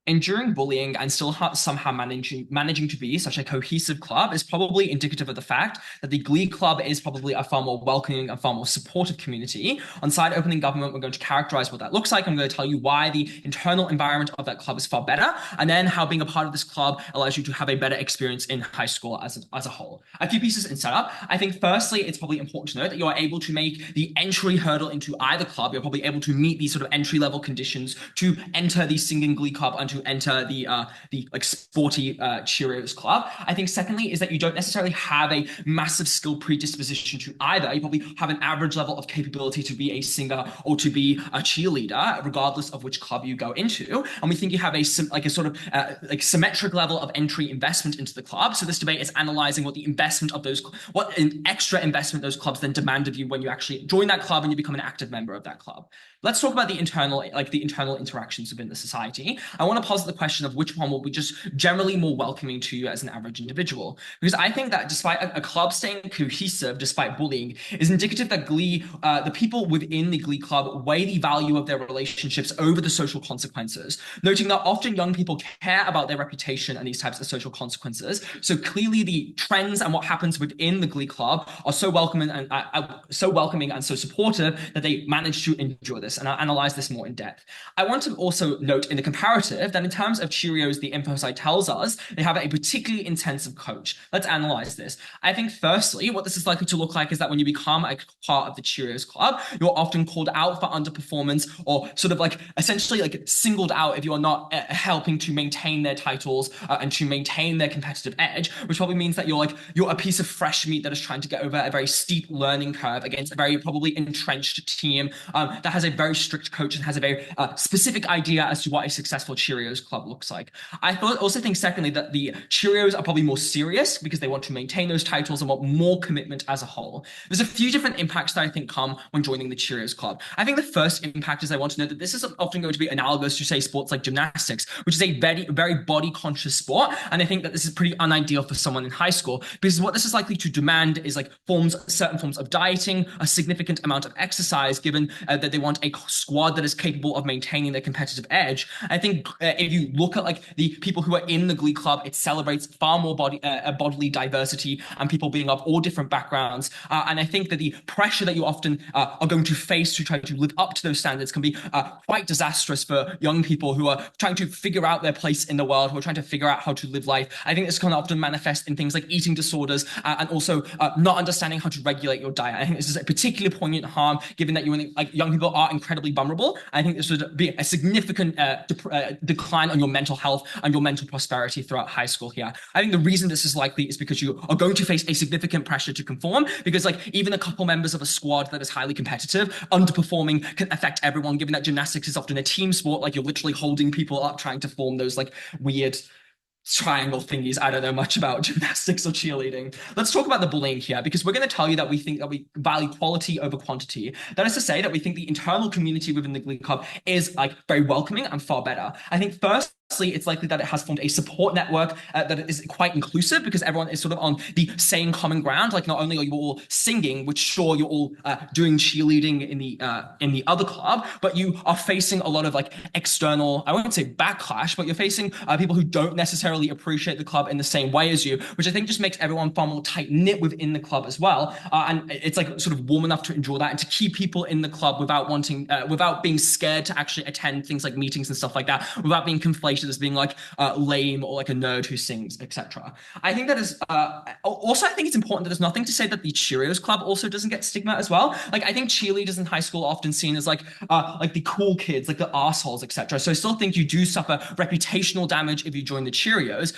Enduring bullying and still somehow managing to be such a cohesive club is probably indicative of the fact that the Glee Club is probably a far more welcoming and far more supportive community. On side opening government, we're going to characterize what that looks like. I'm going to tell you why the internal environment of that club is far better, and then how being a part of this club allows you to have a better experience in high school as a whole. A few pieces in setup. I think firstly, it's probably important to note that you are able to make the entry hurdle into either club. You're probably able to meet these sort of entry level conditions to enter the singing Glee Club and to enter the like sporty Cheerios club. I think secondly is that you don't necessarily have a massive skill predisposition to either. You probably have an average level of capability to be a singer or to be a cheerleader, regardless of which club you go into. And we think you have a sort of like symmetric level of entry investment into the club. So this debate is analyzing what the investment of those, what an extra investment those clubs then demand of you when you actually join that club and you become an active member of that club. Let's talk about the internal interactions within the society. I want to posit the question of which one will be just generally more welcoming to you as an average individual. Because I think that despite a club staying cohesive, despite bullying, is indicative that Glee, the people within the Glee Club weigh the value of their relationships over the social consequences, noting that often young people care about their reputation and these types of social consequences. So clearly the trends and what happens within the Glee Club are so welcoming and so supportive that they manage to endure this. And I'll analyze this more in depth. I want to also note in the comparative that in terms of Cheerios, the info site tells us they have a particularly intensive coach. Let's analyze this. I think firstly, what this is likely to look like is that when you become a part of the Cheerios club, you're often called out for underperformance or sort of like essentially like singled out if you are not helping to maintain their titles and to maintain their competitive edge, which probably means that you're a piece of fresh meat that is trying to get over a very steep learning curve against a very probably entrenched team that has a very strict coach and has a very specific idea as to what a successful Cheerios club looks like. I also think, secondly, that the Cheerios are probably more serious because they want to maintain those titles and want more commitment as a whole. There's a few different impacts that I think come when joining the Cheerios club. I think the first impact is I want to note that this is often going to be analogous to, say, sports like gymnastics, which is a very, very body-conscious sport. And I think that this is pretty unideal for someone in high school because what this is likely to demand is like certain forms of dieting, a significant amount of exercise, given that they want a squad that is capable of maintaining their competitive edge. I think if you look at like the people who are in the Glee Club, it celebrates far more bodily diversity and people being of all different backgrounds. And I think that the pressure that you often are going to face to try to live up to those standards can be quite disastrous for young people who are trying to figure out their place in the world, who are trying to figure out how to live life. I think this can often manifest in things like eating disorders and also not understanding how to regulate your diet. I think this is a particularly poignant harm, given that young people are incredibly vulnerable. I think this would be a significant decline on your mental health and your mental prosperity throughout high school here. I think the reason this is likely is because you are going to face a significant pressure to conform, because like even a couple members of a squad that is highly competitive, underperforming can affect everyone, given that gymnastics is often a team sport. Like you're literally holding people up, trying to form those like weird triangle thingies. I don't know much about gymnastics or cheerleading. Let's talk about the bullying here, because we're going to tell you that we think that we value quality over quantity. That is to say that we think the internal community within the Glee Club is like very welcoming and far better. I think firstly, it's likely that it has formed a support network that is quite inclusive because everyone is sort of on the same common ground. Like not only are you all singing, which sure you're all doing cheerleading in the other club, but you are facing a lot of like external, I won't say backlash, but you're facing people who don't necessarily appreciate the club in the same way as you, which I think just makes everyone far more tight knit within the club as well. And it's like sort of warm enough to endure that and to keep people in the club without being scared to actually attend things like meetings and stuff like that, without being conflated as being like lame or like a nerd who sings, etc. I think that is also I think it's important that there's nothing to say that the Cheerios club also doesn't get stigma as well. Like I think cheerleaders in high school are often seen as like the cool kids, like the assholes, etc. So I still think you do suffer reputational damage if you join the Cheerios.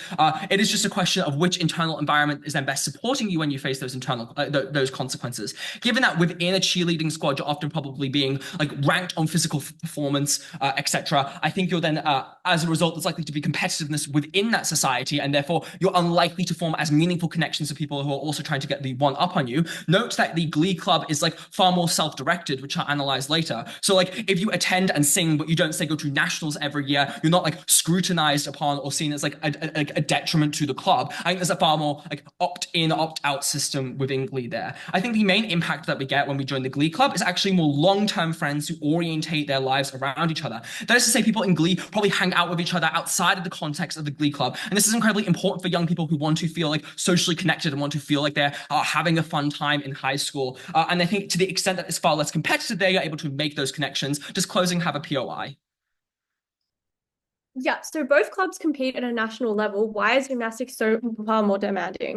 It is just a question of which internal environment is then best supporting you when you face those internal those consequences. Given that within a cheerleading squad, you're often probably being like ranked on physical performance, etc. I think you're then as a result, there's likely to be competitiveness within that society, and therefore you're unlikely to form as meaningful connections with people who are also trying to get the one up on you. Note that the Glee Club is like far more self-directed, which I'll analyze later. So like if you attend and sing, but you don't say go to nationals every year, you're not like scrutinized upon or seen as like a detriment to the club. I think there's a far more like opt-in, opt-out system within Glee there. I think the main impact that we get when we join the Glee Club is actually more long-term friends who orientate their lives around each other. That is to say, people in Glee probably hang out with each other other outside of the context of the Glee Club. And this is incredibly important for young people who want to feel like socially connected and want to feel like they're having a fun time in high school. And I think to the extent that it's far less competitive, they are able to make those connections. Just closing, have a POI. Yeah, so both clubs compete at a national level. Why is gymnastics so far more demanding?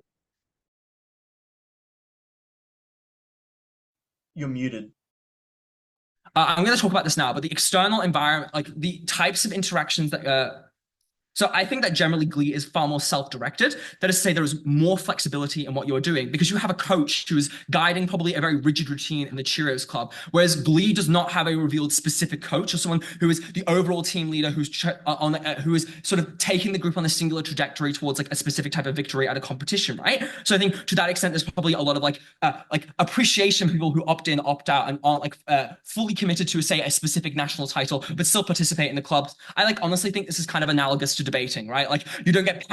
You're muted. I'm going to talk about this now, but the external environment, like the types of interactions that so I think that generally Glee is far more self-directed. That is to say there is more flexibility in what you're doing because you have a coach who is guiding probably a very rigid routine in the Cheerios Club, whereas Glee does not have a revealed specific coach or someone who is the overall team leader who is sort of taking the group on a singular trajectory towards like a specific type of victory at a competition, right? So I think to that extent, there's probably a lot of like appreciation for people who opt in, opt out, and aren't like fully committed to say a specific national title, but still participate in the clubs. I like honestly think this is kind of analogous to debating, right? Like you don't get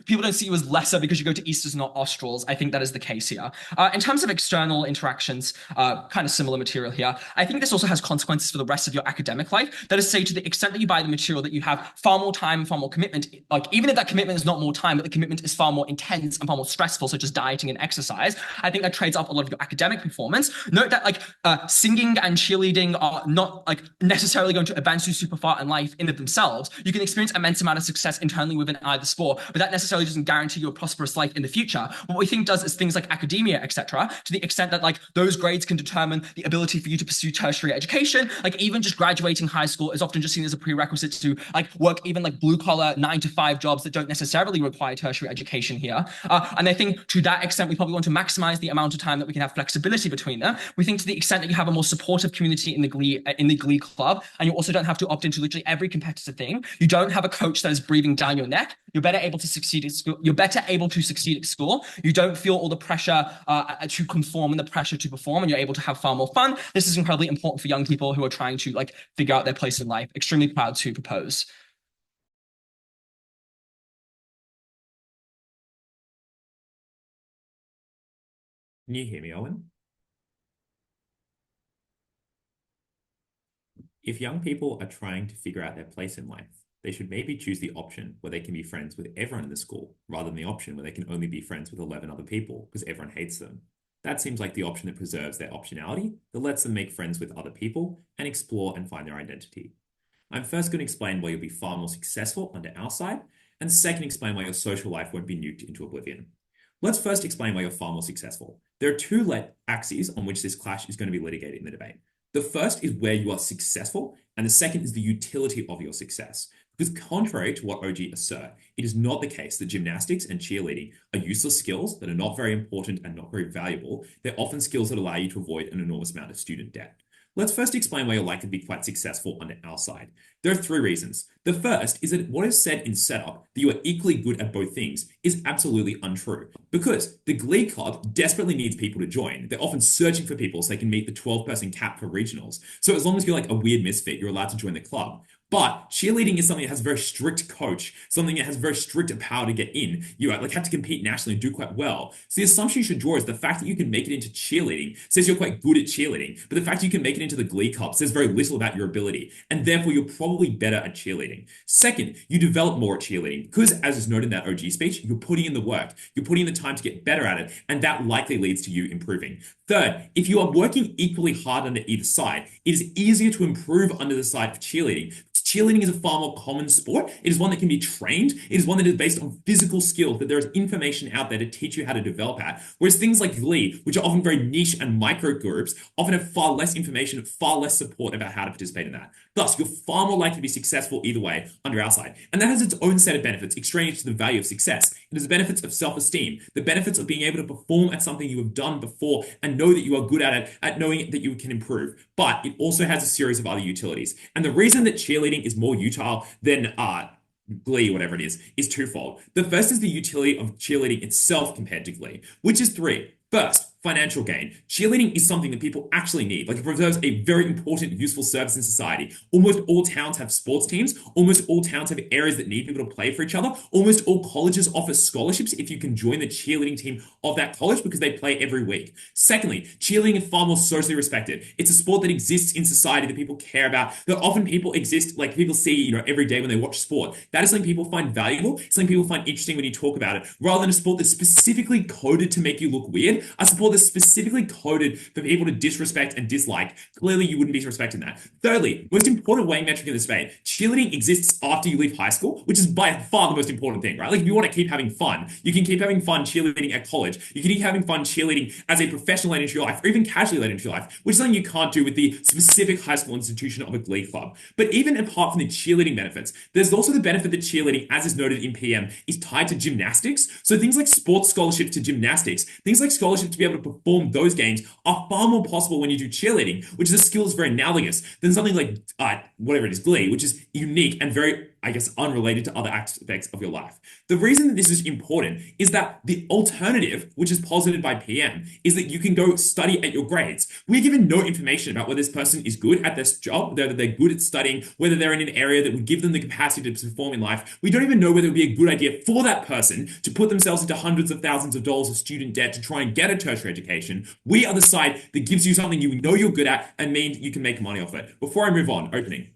people don't see you as lesser because you go to Easters, not Australs. I think that is the case here. In terms of external interactions, kind of similar material here. I think this also has consequences for the rest of your academic life. That is to say, to the extent that you buy the material, that you have far more time, far more commitment. Like even if that commitment is not more time, but the commitment is far more intense and far more stressful, such as dieting and exercise, I think that trades up a lot of your academic performance. Note that like singing and cheerleading are not like necessarily going to advance you super far in life in of themselves. You can experience immense amount of success internally within either sport, but that necessarily doesn't guarantee you a prosperous life in the future. What we think does is things like academia, etc., to the extent that like those grades can determine the ability for you to pursue tertiary education. Like even just graduating high school is often just seen as a prerequisite to like work even like blue collar 9 to 5 jobs that don't necessarily require tertiary education here. And I think to that extent, we probably want to maximize the amount of time that we can have flexibility between them. We think to the extent that you have a more supportive community in the Glee Club, and you also don't have to opt into literally every competitive thing. You don't have a coach that is breathing down your neck. You're better able to succeed at school. You're better able to succeed at school. You don't feel all the pressure to conform and the pressure to perform, and you're able to have far more fun. This is incredibly important for young people who are trying to like figure out their place in life. Extremely proud to propose. Can you hear me, Owen? If young people are trying to figure out their place in life, they should maybe choose the option where they can be friends with everyone in the school, rather than the option where they can only be friends with 11 other people because everyone hates them. That seems like the option that preserves their optionality, that lets them make friends with other people and explore and find their identity. I'm first going to explain why you'll be far more successful under our side, and second explain why your social life won't be nuked into oblivion. Let's first explain why you're far more successful. There are two axes on which this clash is going to be litigated in the debate. The first is where you are successful, and the second is the utility of your success. Because contrary to what OG assert, it is not the case that gymnastics and cheerleading are useless skills that are not very important and not very valuable. They're often skills that allow you to avoid an enormous amount of student debt. Let's first explain why you're likely to be quite successful under our side. There are 3 reasons. The first is that what is said in setup, that you are equally good at both things, is absolutely untrue. Because the Glee Club desperately needs people to join. They're often searching for people so they can meet the 12-person cap for regionals. So as long as you're like a weird misfit, you're allowed to join the club. But cheerleading is something that has a very strict coach, something that has very strict power to get in. You like have to compete nationally and do quite well. So the assumption you should draw is the fact that you can make it into cheerleading says you're quite good at cheerleading, but the fact that you can make it into the Glee Club says very little about your ability, and therefore you're probably better at cheerleading. Second, you develop more at cheerleading because, as is noted in that OG speech, you're putting in the work, you're putting in the time to get better at it, and that likely leads to you improving. Third, if you are working equally hard under either side, it is easier to improve under the side of cheerleading. Cheerleading is a far more common sport. It is one that can be trained. It is one that is based on physical skills, that there is information out there to teach you how to develop at. Whereas things like Glee, which are often very niche and micro groups, often have far less information, far less support about how to participate in that. Thus, you're far more likely to be successful either way under our side. And that has its own set of benefits, extraneous to the value of success. It has the benefits of self-esteem, the benefits of being able to perform at something you have done before and know that you are good at it, at knowing that you can improve. But it also has a series of other utilities. And the reason that cheerleading is more utile than Glee, whatever it is twofold. The first is the utility of cheerleading itself compared to Glee, which is 3. First, financial gain. Cheerleading is something that people actually need. Like, it preserves a very important, useful service in society. Almost all towns have sports teams. Almost all towns have areas that need people to play for each other. Almost all colleges offer scholarships if you can join the cheerleading team of that college because they play every week. Secondly, cheerleading is far more socially respected. It's a sport that exists in society that people care about, that often people exist, like people see, every day when they watch sport. That is something people find valuable, something people find interesting when you talk about it, rather than a sport that's specifically coded to make you look weird, a sport that's specifically coded for people to disrespect and dislike. Clearly, you wouldn't be respecting that. Thirdly, most important weighing metric in this debate, cheerleading exists after you leave high school, which is by far the most important thing, right? Like, if you want to keep having fun, you can keep having fun cheerleading at college. You can keep having fun cheerleading as a professional led into your life, or even casually led into your life, which is something you can't do with the specific high school institution of a Glee Club. But even apart from the cheerleading benefits, there's also the benefit that cheerleading, as is noted in PM, is tied to gymnastics. So things like sports scholarships to gymnastics, things like scholarships to be able to perform those games are far more possible when you do cheerleading, which is a skill that's very analogous than something like whatever it is, Glee, which is unique and very, I guess, unrelated to other aspects of your life. The reason that this is important is that the alternative, which is posited by PM, is that you can go study at your grades. We're given no information about whether this person is good at this job, whether they're good at studying, whether they're in an area that would give them the capacity to perform in life. We don't even know whether it would be a good idea for that person to put themselves into hundreds of thousands of dollars of student debt to try and get a tertiary education. We are the side that gives you something you know you're good at and means you can make money off it. Before I move on, opening.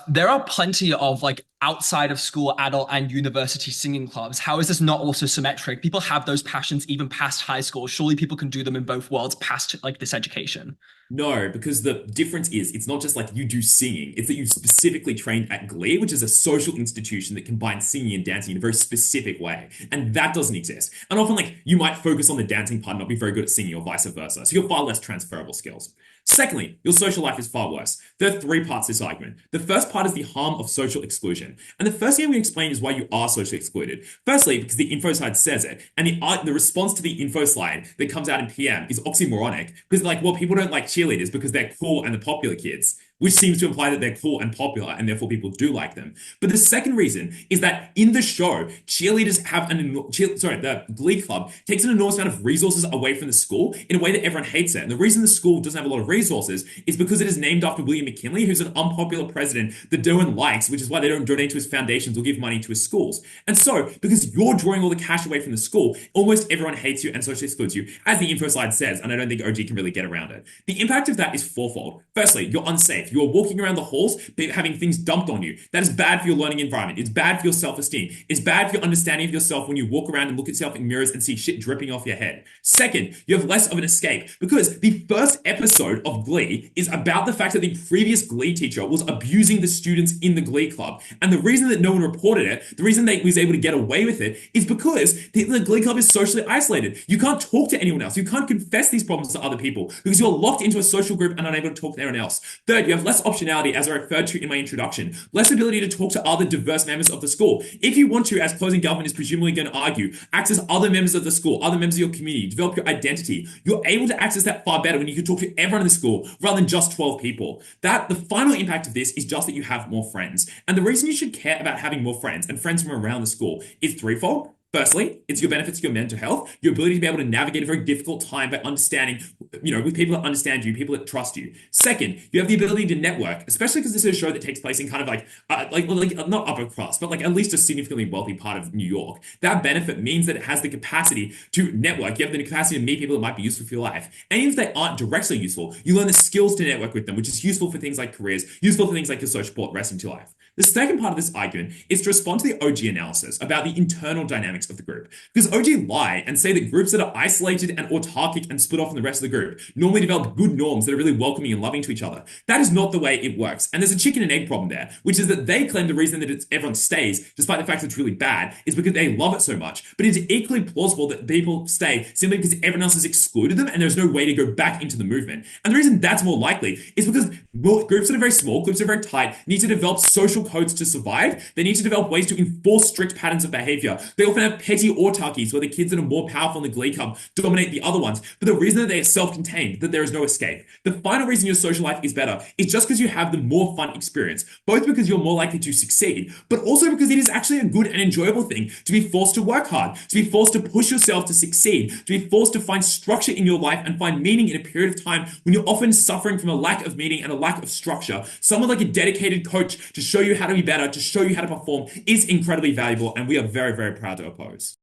There are plenty of outside of school adult and university singing clubs. How is this not also symmetric? People have those passions even past high school. Surely people can do them in both worlds past this education. No, because the difference is it's not just like you do singing, it's that you specifically trained at Glee, which is a social institution that combines singing and dancing in a very specific way. And that doesn't exist. And often you might focus on the dancing part and not be very good at singing or vice versa. So you're far less transferable skills. Secondly, your social life is far worse. There are three parts to this argument. The first part is the harm of social exclusion. And the first thing I'm going to explain is why you are socially excluded. Firstly, because the info slide says it. And the response to the info slide that comes out in PM is oxymoronic. Because people don't like cheerleaders because they're cool and the popular kids, which seems to imply that they're cool and popular and therefore people do like them. But the second reason is that in the show, cheerleaders have the Glee Club takes an enormous amount of resources away from the school in a way that everyone hates it. And the reason the school doesn't have a lot of resources is because it is named after William McKinley, who's an unpopular president that no one likes, which is why they don't donate to his foundations or give money to his schools. And so, because you're drawing all the cash away from the school, almost everyone hates you and socially excludes you, as the info slide says, and I don't think OG can really get around it. The impact of that is fourfold. Firstly, you're unsafe. You're walking around the halls having things dumped on you. That is bad for your learning environment. It's bad for your self-esteem. It's bad for your understanding of yourself when you walk around and look at yourself in mirrors and see shit dripping off your head. Second, you have less of an escape because the first episode of Glee is about the fact that the previous Glee teacher was abusing the students in the Glee Club. And the reason that no one reported it, the reason they was able to get away with it, is because the Glee Club is socially isolated. You can't talk to anyone else. You can't confess these problems to other people because you're locked into a social group and unable to talk to anyone else. Third, you have less optionality, as I referred to in my introduction, less ability to talk to other diverse members of the school. If you want to, as closing government is presumably going to argue, access other members of the school, other members of your community, develop your identity, you're able to access that far better when you can talk to everyone in the school rather than just 12 people. The final impact of this is just that you have more friends. And the reason you should care about having more friends and friends from around the school is threefold. Firstly, it's your benefits to your mental health, your ability to be able to navigate a very difficult time by understanding, with people that understand you, people that trust you. Second, you have the ability to network, especially because this is a show that takes place in kind of not upper class, but at least a significantly wealthy part of New York. That benefit means that it has the capacity to network. You have the capacity to meet people that might be useful for your life. And even if they aren't directly useful, you learn the skills to network with them, which is useful for things like careers, useful for things like your social support, rest into life. The second part of this argument is to respond to the OG analysis about the internal dynamics of the group. Because OG lie and say that groups that are isolated and autarkic and split off from the rest of the group normally develop good norms that are really welcoming and loving to each other. That is not the way it works. And there's a chicken and egg problem there, which is that they claim the reason that everyone stays, despite the fact that it's really bad, is because they love it so much. But it's equally plausible that people stay simply because everyone else has excluded them and there's no way to go back into the movement. And the reason that's more likely is because groups that are very small, groups that are very tight, need to develop social social codes to survive. They need to develop ways to enforce strict patterns of behavior. They often have petty autarkies where the kids that are more powerful in the Glee Club dominate the other ones. But the reason that they are self-contained, that there is no escape. The final reason your social life is better is just because you have the more fun experience, both because you're more likely to succeed, but also because it is actually a good and enjoyable thing to be forced to work hard, to be forced to push yourself to succeed, to be forced to find structure in your life and find meaning in a period of time when you're often suffering from a lack of meaning and a lack of structure. Someone like a dedicated coach to show you how to be better, to show you how to perform is incredibly valuable, and we are very, very proud to oppose.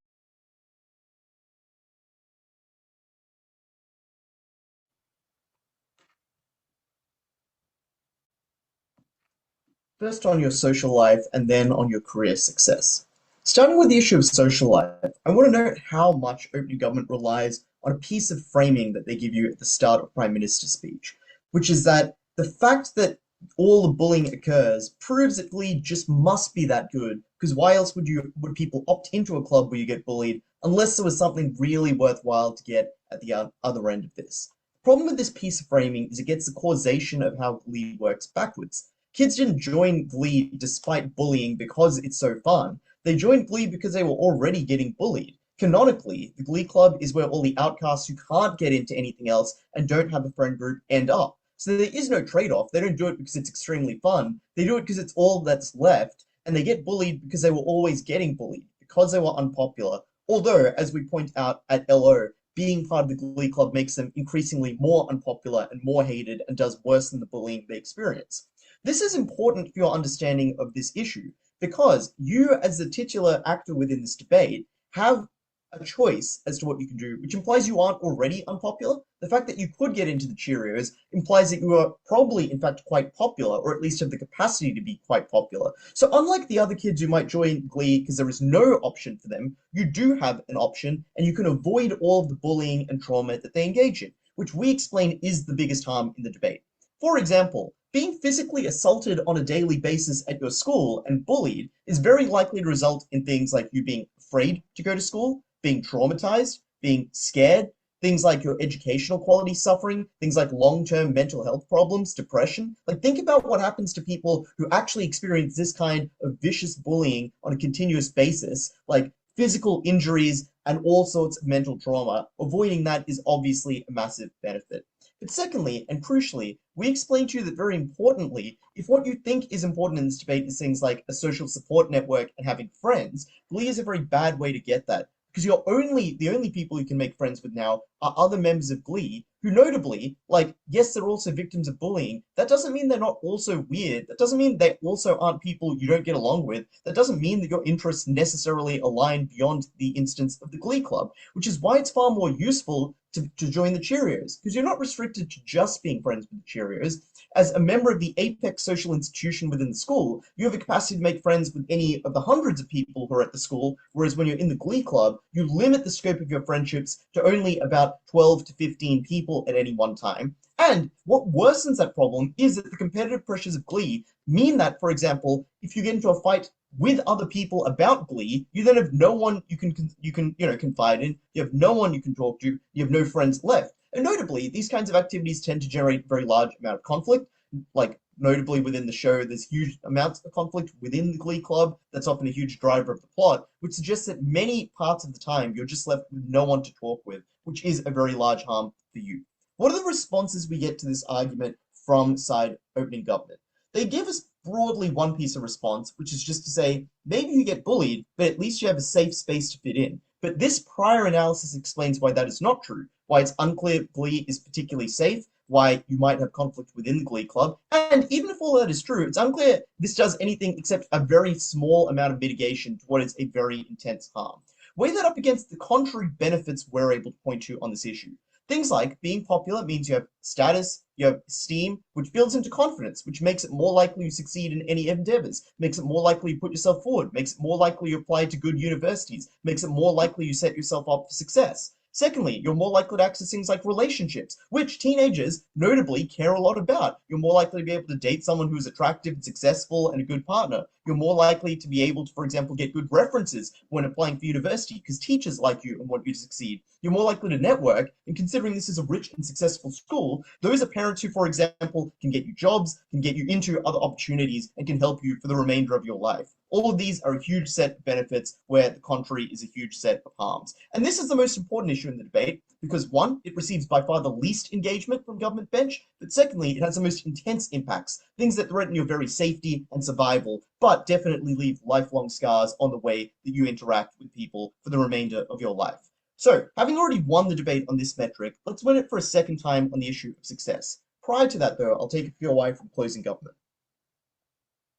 First on your social life and then on your career success. Starting with the issue of social life, I want to note how much opening government relies on a piece of framing that they give you at the start of Prime Minister's speech, which is that the fact that all the bullying occurs proves that Glee just must be that good, because why else would people opt into a club where you get bullied unless there was something really worthwhile to get at the other end of this? The problem with this piece of framing is it gets the causation of how Glee works backwards. Kids didn't join Glee despite bullying because it's so fun. They joined Glee because they were already getting bullied. Canonically, the Glee Club is where all the outcasts who can't get into anything else and don't have a friend group end up. So there is no trade-off. They don't do it because it's extremely fun. They do it because it's all that's left, and they get bullied because they were always getting bullied, because they were unpopular. Although, as we point out at LO, being part of the Glee Club makes them increasingly more unpopular and more hated and does worse than the bullying they experience. This is important for your understanding of this issue, because you, as the titular actor within this debate, have a choice as to what you can do, which implies you aren't already unpopular. The fact that you could get into the Cheerios implies that you are probably, in fact, quite popular, or at least have the capacity to be quite popular. So unlike the other kids who might join Glee because there is no option for them, you do have an option, and you can avoid all of the bullying and trauma that they engage in, which we explain is the biggest harm in the debate. For example, being physically assaulted on a daily basis at your school and bullied is very likely to result in things like you being afraid to go to school, being traumatized, being scared, things like your educational quality suffering, things like long-term mental health problems, depression. Like, think about what happens to people who actually experience this kind of vicious bullying on a continuous basis, like physical injuries and all sorts of mental trauma. Avoiding that is obviously a massive benefit. But secondly, and crucially, we explain to you that very importantly, if what you think is important in this debate is things like a social support network and having friends, Glee is a very bad way to get that. Because the only people you can make friends with now are other members of Glee, who notably, like, yes, they're also victims of bullying. That doesn't mean they're not also weird. That doesn't mean they also aren't people you don't get along with. That doesn't mean that your interests necessarily align beyond the instance of the Glee Club, which is why it's far more useful to join the Cheerios, because you're not restricted to just being friends with the Cheerios. As a member of the apex social institution within the school, you have a capacity to make friends with any of the hundreds of people who are at the school, whereas when you're in the Glee Club, you limit the scope of your friendships to only about 12 to 15 people at any one time. And what worsens that problem is that the competitive pressures of Glee mean that, for example, if you get into a fight with other people about Glee, you then have no one you can confide in, you have no one you can talk to, you have no friends left. And notably, these kinds of activities tend to generate a very large amount of conflict. Like, notably within the show, there's huge amounts of conflict within the Glee Club. That's often a huge driver of the plot, which suggests that many parts of the time you're just left with no one to talk with, which is a very large harm for you. What are the responses we get to this argument from side opening government? They give us broadly one piece of response, which is just to say, maybe you get bullied, but at least you have a safe space to fit in. But this prior analysis explains why that is not true, why it's unclear Glee is particularly safe, why you might have conflict within the Glee Club, and even if all that is true, it's unclear this does anything except a very small amount of mitigation to what is a very intense harm. Weigh that up against the contrary benefits we're able to point to on this issue. Things like being popular means you have status, you have esteem, which builds into confidence, which makes it more likely you succeed in any endeavors, makes it more likely you put yourself forward, makes it more likely you apply to good universities, makes it more likely you set yourself up for success. Secondly, you're more likely to access things like relationships, which teenagers notably care a lot about. You're more likely to be able to date someone who's attractive and successful and a good partner. You're more likely to be able to, for example, get good references when applying for university because teachers like you and want you to succeed. You're more likely to network, and considering this is a rich and successful school, those are parents who, for example, can get you jobs, can get you into other opportunities, and can help you for the remainder of your life. All of these are a huge set of benefits where the contrary is a huge set of harms. And this is the most important issue in the debate because one, it receives by far the least engagement from government bench, but secondly, it has the most intense impacts, things that threaten your very safety and survival, but definitely leave lifelong scars on the way that you interact with people for the remainder of your life. So, having already won the debate on this metric, let's win it for a second time on the issue of success. Prior to that, though, I'll take a few away from closing government.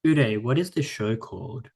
Udai, what is the show called?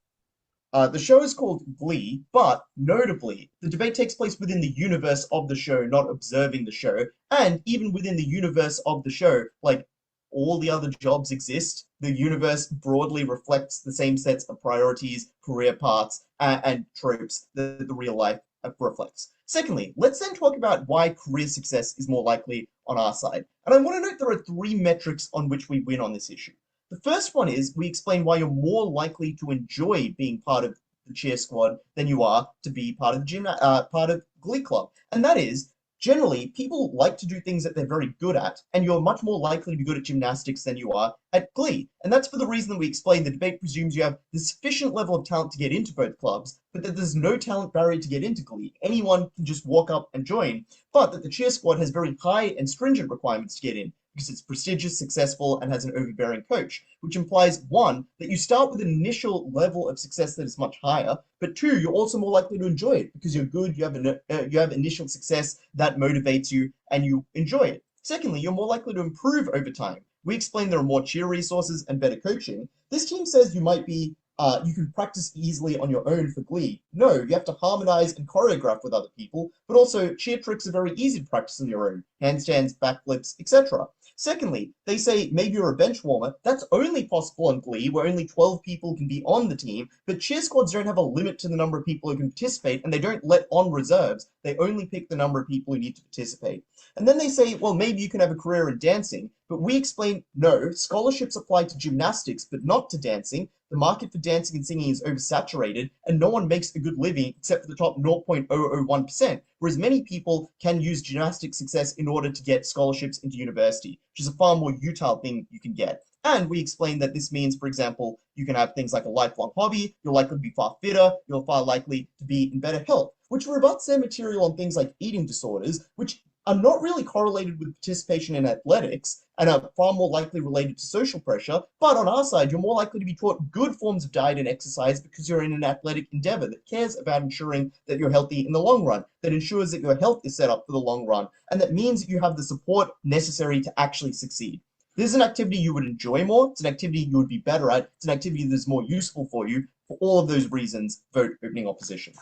The show is called Glee, but notably, the debate takes place within the universe of the show, not observing the show. And even within the universe of the show, like all the other jobs exist, the universe broadly reflects the same sets of priorities, career paths, and tropes that the real life reflects. Secondly, let's then talk about why career success is more likely on our side. And I want to note there are three metrics on which we win on this issue. The first one is we explain why you're more likely to enjoy being part of the cheer squad than you are to be part of the part of Glee Club. And that is, generally, people like to do things that they're very good at, and you're much more likely to be good at gymnastics than you are at Glee. And that's for the reason that we explained the debate presumes you have the sufficient level of talent to get into both clubs, but that there's no talent barrier to get into Glee. Anyone can just walk up and join, but that the cheer squad has very high and stringent requirements to get in, because it's prestigious, successful, and has an overbearing coach, which implies, one, that you start with an initial level of success that is much higher, but two, you're also more likely to enjoy it because you're good, you have initial success that motivates you, and you enjoy it. Secondly, you're more likely to improve over time. We explain there are more cheer resources and better coaching. This team says you can practice easily on your own for Glee. No, you have to harmonize and choreograph with other people, but also cheer tricks are very easy to practice on your own. Handstands, backflips, etc. Secondly, they say maybe you're a bench warmer. That's only possible on Glee, where only 12 people can be on the team, but cheer squads don't have a limit to the number of people who can participate, and they don't let on reserves. They only pick the number of people who need to participate. And then they say, well, maybe you can have a career in dancing, but we explain, no, scholarships apply to gymnastics, but not to dancing. The market for dancing and singing is oversaturated, and no one makes a good living except for the top 0.001%, whereas many people can use gymnastic success in order to get scholarships into university, which is a far more utile thing you can get. And we explain that this means, for example, you can have things like a lifelong hobby, you're likely to be far fitter, you're far likely to be in better health, which rebuts their material on things like eating disorders, which are not really correlated with participation in athletics and are far more likely related to social pressure. But on our side, you're more likely to be taught good forms of diet and exercise because you're in an athletic endeavor that cares about ensuring that you're healthy in the long run, that ensures that your health is set up for the long run, and that means that you have the support necessary to actually succeed. This is an activity you would enjoy more, it's an activity you would be better at, it's an activity that's more useful for you. For all of those reasons, vote opening opposition.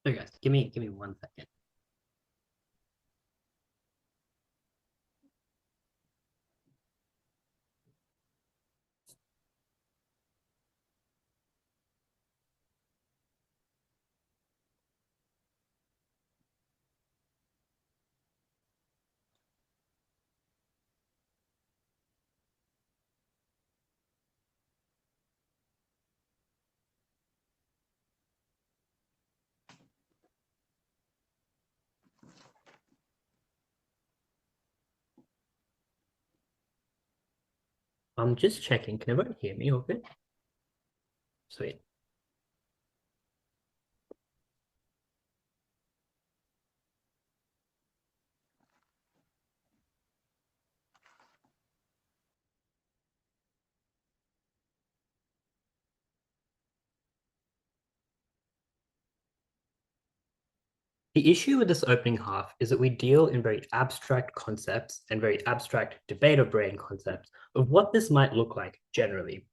So guys, give me 1 second. I'm just checking. Can everyone hear me okay? Sweet. The issue with this opening half is that we deal in very abstract concepts and very abstract debate of brain concepts of what this might look like generally.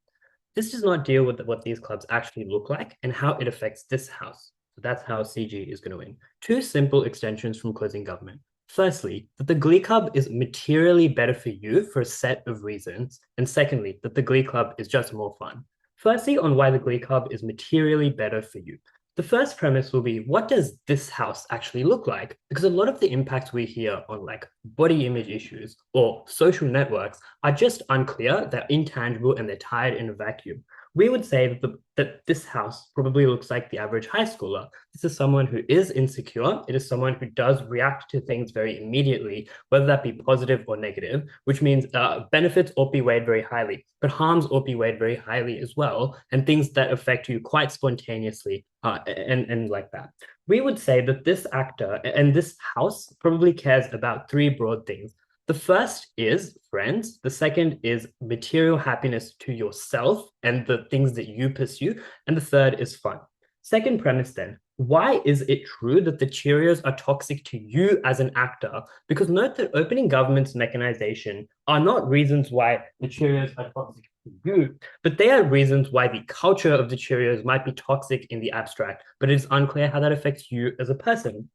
This does not deal with what these clubs actually look like and how it affects this house. So that's how CG is going to win. Two simple extensions from closing government. Firstly, that the Glee Club is materially better for you for a set of reasons. And secondly, that the Glee Club is just more fun. Firstly, on why the Glee Club is materially better for you. The first premise will be, what does this house actually look like? Because a lot of the impacts we hear on like body image issues or social networks are just unclear, they're intangible, and they're tied in a vacuum. We would say that this house probably looks like the average high schooler. This is someone who is insecure. It is someone who does react to things very immediately, whether that be positive or negative, which means benefits ought be weighed very highly, but harms ought be weighed very highly as well, and things that affect you quite spontaneously and like that. We would say that this actor and this house probably cares about three broad things. The first is friends. The second is material happiness to yourself and the things that you pursue. And the third is fun. Second premise then, why is it true that the Cheerios are toxic to you as an actor? Because note that opening government's mechanization are not reasons why the Cheerios are toxic to you, but they are reasons why the culture of the Cheerios might be toxic in the abstract, but it is unclear how that affects you as a person.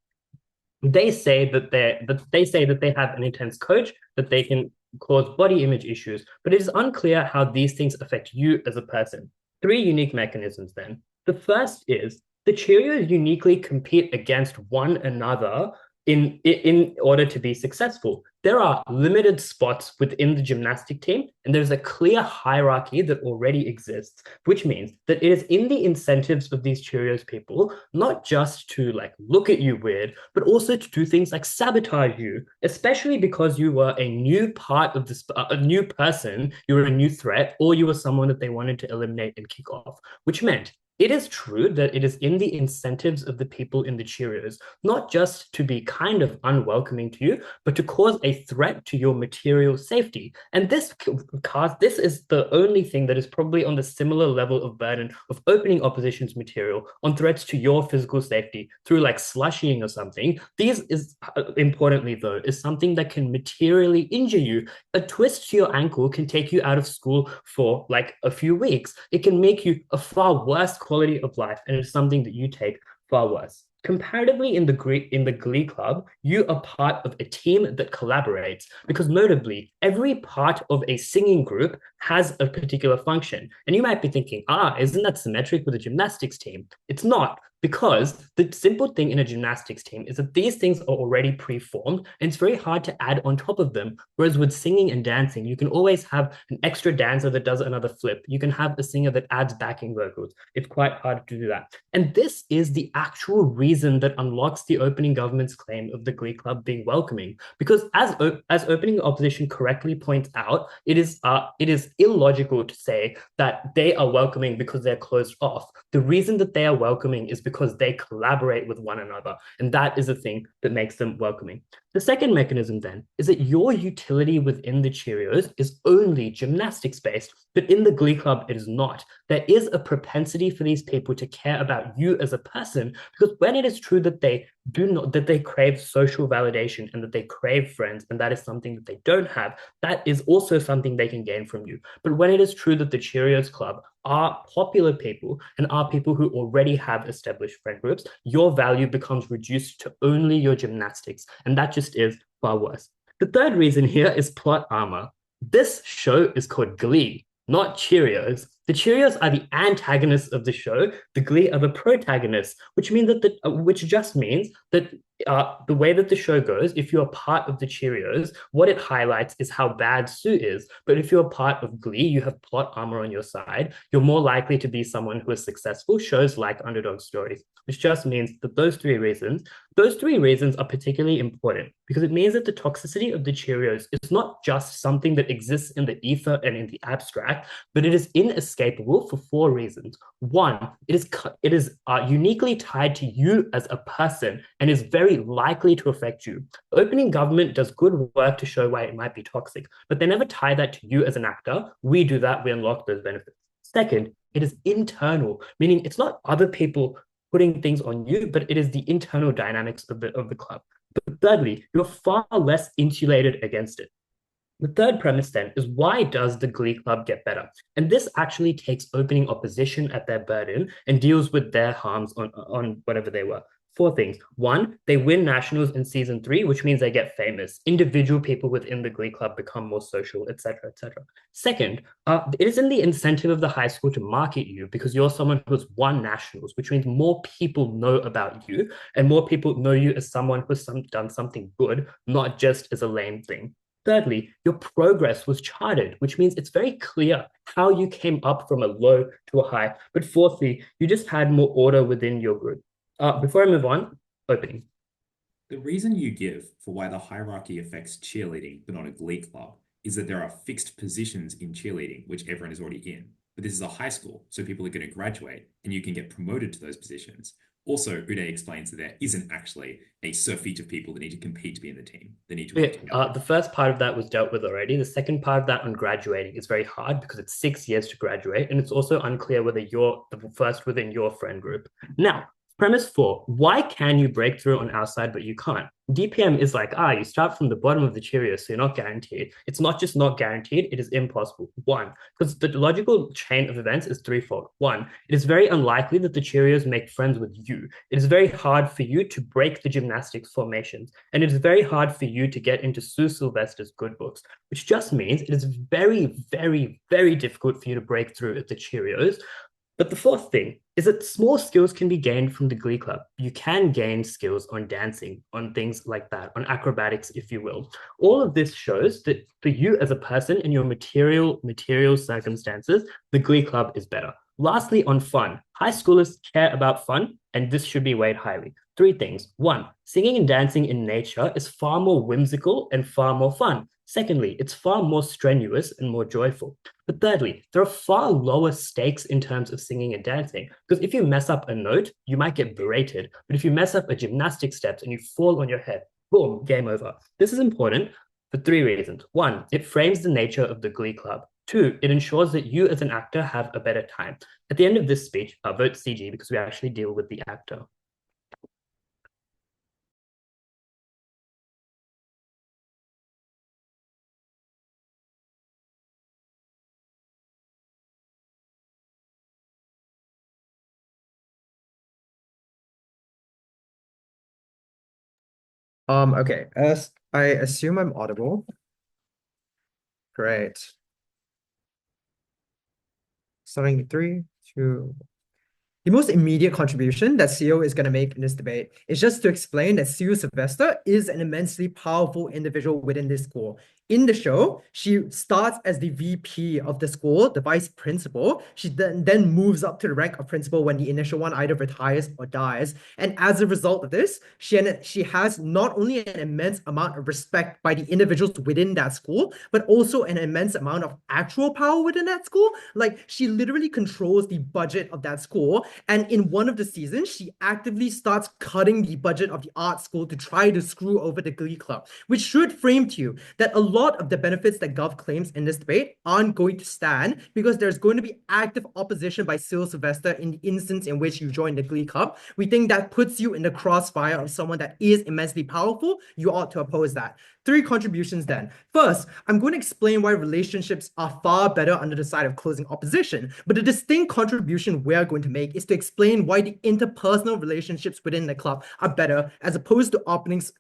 They say that they have an intense coach, that they can cause body image issues, but it is unclear how these things affect you as a person. Three unique mechanisms then. The first is the Cheerios uniquely compete against one another in order to be successful. There are limited spots within the gymnastic team, and there's a clear hierarchy that already exists, which means that it is in the incentives of these Cheerios people, not just to like look at you weird, but also to do things like sabotage you, especially because you were a new part of this, a new person, you were a new threat, or you were someone that they wanted to eliminate and kick off, which meant it is true that it is in the incentives of the people in the Cheerios, not just to be kind of unwelcoming to you, but to cause a threat to your material safety. And this is the only thing that is probably on the similar level of burden of opening opposition's material on threats to your physical safety through like slushieing or something. These is, importantly though, is something that can materially injure you. A twist to your ankle can take you out of school for like a few weeks. It can make you a far worse quality of life, and it's something that you take far worse. Comparatively, in the Glee Club, you are part of a team that collaborates, because notably, every part of a singing group has a particular function. And you might be thinking, isn't that symmetric with a gymnastics team? It's not, because the simple thing in a gymnastics team is that these things are already pre-formed, and it's very hard to add on top of them. Whereas with singing and dancing, you can always have an extra dancer that does another flip. You can have a singer that adds backing vocals. It's quite hard to do that. And this is the actual reason that unlocks the opening government's claim of the Glee Club being welcoming. Because as opening opposition correctly points out, it is illogical to say that they are welcoming because they're closed off. The reason that they are welcoming is because they collaborate with one another. And that is the thing that makes them welcoming. The second mechanism then is that your utility within the Cheerios is only gymnastics based, but in the Glee Club, it is not. There is a propensity for these people to care about you as a person, because when it is true that they crave social validation and that they crave friends, and that is something that they don't have, that is also something they can gain from you. But when it is true that the Cheerios Club are popular people and are people who already have established friend groups, your value becomes reduced to only your gymnastics, and that just is far worse. The third reason here is plot armor. This show is called Glee, not Cheerios. The Cheerios are the antagonists of the show. The Glee are the protagonists, which just means that the way that the show goes, if you're part of the Cheerios, what it highlights is how bad Sue is. But if you're part of Glee, you have plot armor on your side. You're more likely to be someone who is successful. Shows like Underdog Stories, which just means that those three reasons are particularly important, because it means that the toxicity of the Cheerios is not just something that exists in the ether and in the abstract, but it is inescapable for four reasons. One, it is uniquely tied to you as a person and is very likely to affect you. Opening government does good work to show why it might be toxic, but they never tie that to you as an actor. We do that, we unlock those benefits. Second, it is internal, meaning it's not other people putting things on you, but it is the internal dynamics of the club. But thirdly, you're far less insulated against it. The third premise then is, why does the Glee Club get better? And this actually takes opening opposition at their burden and deals with their harms on whatever they were. Four things. One, they win nationals in season 3, which means they get famous. Individual people within the Glee Club become more social, etc., etc. Second, it is in the incentive of the high school to market you because you're someone who has won nationals, which means more people know about you and more people know you as someone who's done something good, not just as a lame thing. Thirdly, your progress was charted, which means it's very clear how you came up from a low to a high. But fourthly, you just had more order within your group. Before I move on, opening. The reason you give for why the hierarchy affects cheerleading but not a glee club is that there are fixed positions in cheerleading which everyone is already in. But this is a high school, so people are going to graduate and you can get promoted to those positions. Also, Udai explains that there isn't actually a surfeit of people that need to compete to be in the team. They need to work together. The first part of that was dealt with already. The second part of that on graduating is very hard because it's 6 years to graduate, and it's also unclear whether you're the first within your friend group. Now, premise 4, why can you break through on our side, but you can't? DPM is like, you start from the bottom of the Cheerios, so you're not guaranteed. It's not just not guaranteed, it is impossible. One, because the logical chain of events is threefold. One, it is very unlikely that the Cheerios make friends with you. It is very hard for you to break the gymnastics formations, and it is very hard for you to get into Sue Sylvester's good books, which just means it is very, very, very difficult for you to break through at the Cheerios. But the fourth thing is that small skills can be gained from the Glee Club. You can gain skills on dancing, on things like that, on acrobatics, if you will. All of this shows that for you as a person in your material circumstances, the Glee Club is better. Lastly, on fun, high schoolers care about fun, and this should be weighed highly. 3 things. 1, singing and dancing in nature is far more whimsical and far more fun. Secondly, it's far more strenuous and more joyful. But thirdly, there are far lower stakes in terms of singing and dancing, because if you mess up a note, you might get berated. But if you mess up a gymnastic steps and you fall on your head, boom, game over. This is important for 3 reasons. 1, it frames the nature of the Glee Club. 2, it ensures that you as an actor have a better time. At the end of this speech, vote CG because we actually deal with the actor. Okay, as I assume I'm audible. Great. Starting in 3, 2. The most immediate contribution that Sue is going to make in this debate is just to explain that Sue Sylvester is an immensely powerful individual within this school. In the show, she starts as the VP of the school, the vice principal. She then moves up to the rank of principal when the initial one either retires or dies. And as a result of this, she has not only an immense amount of respect by the individuals within that school, but also an immense amount of actual power within that school. Like, she literally controls the budget of that school. And in one of the seasons, she actively starts cutting the budget of the art school to try to screw over the Glee Club, which should frame to you that a lot of the benefits that Gov claims in this debate aren't going to stand because there's going to be active opposition by Sue Sylvester in the instance in which you join the Glee Club. We think that puts you in the crossfire of someone that is immensely powerful. You ought to oppose that. 3 contributions then. First, I'm going to explain why relationships are far better under the side of closing opposition, but the distinct contribution we're going to make is to explain why the interpersonal relationships within the club are better as opposed to openings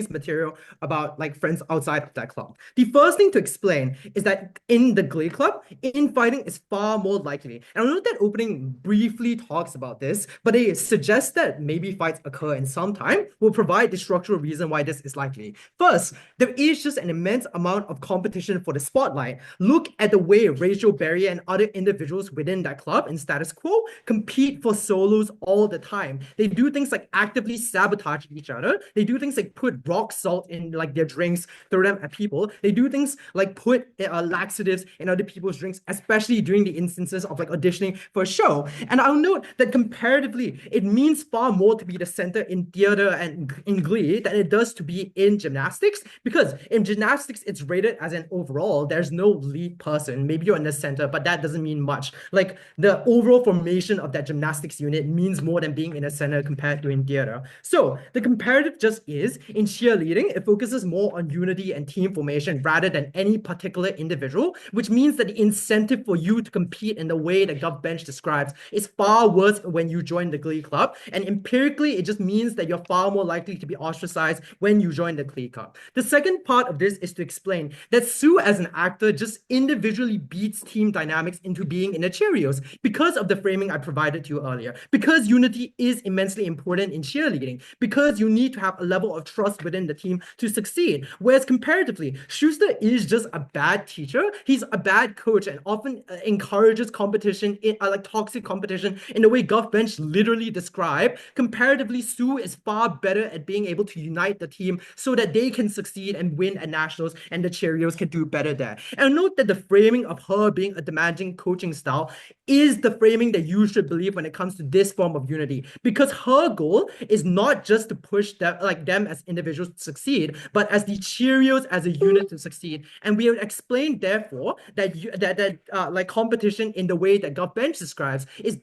material about like friends outside of that club. The first thing to explain is that in the Glee Club, infighting is far more likely. And I know that opening briefly talks about this, but it suggests that maybe fights occur in some time will provide the structural reason why this is likely. First, there is just an immense amount of competition for the spotlight. Look at the way Rachel Berry and other individuals within that club in status quo compete for solos all the time. They do things like actively sabotage each other. They do things like put rock salt in like their drinks, throw them at people. They do things like put laxatives in other people's drinks, especially during the instances of like auditioning for a show. And I'll note that comparatively, it means far more to be the center in theater and in Glee than it does to be in gymnastics, because in gymnastics it's rated as an overall. There's no lead person. Maybe you're in the center, but that doesn't mean much. Like, the overall formation of that gymnastics unit means more than being in a center compared to in theater. So the comparative just is in cheerleading, it focuses more on unity unity and team formation rather than any particular individual, which means that the incentive for you to compete in the way that GovBench describes is far worse when you join the Glee Club. And empirically, it just means that you're far more likely to be ostracized when you join the Glee Club. The second part of this is to explain that Sue as an actor just individually beats team dynamics into being in the Cheerios because of the framing I provided to you earlier, because unity is immensely important in cheerleading, because you need to have a level of trust within the team to succeed. Whereas comparatively, Schuster is just a bad teacher. He's a bad coach and often encourages competition, like toxic competition, in the way GovBench literally describe. Comparatively, Sue is far better at being able to unite the team so that they can succeed and win at nationals, and the Cheerios can do better there. And note that the framing of her being a demanding coaching style is the framing that you should believe when it comes to this form of unity, because her goal is not just to push them as individuals to succeed, but as the Cheerios as a unit to succeed. And we have explained, therefore, that like competition in the way that GovBench describes is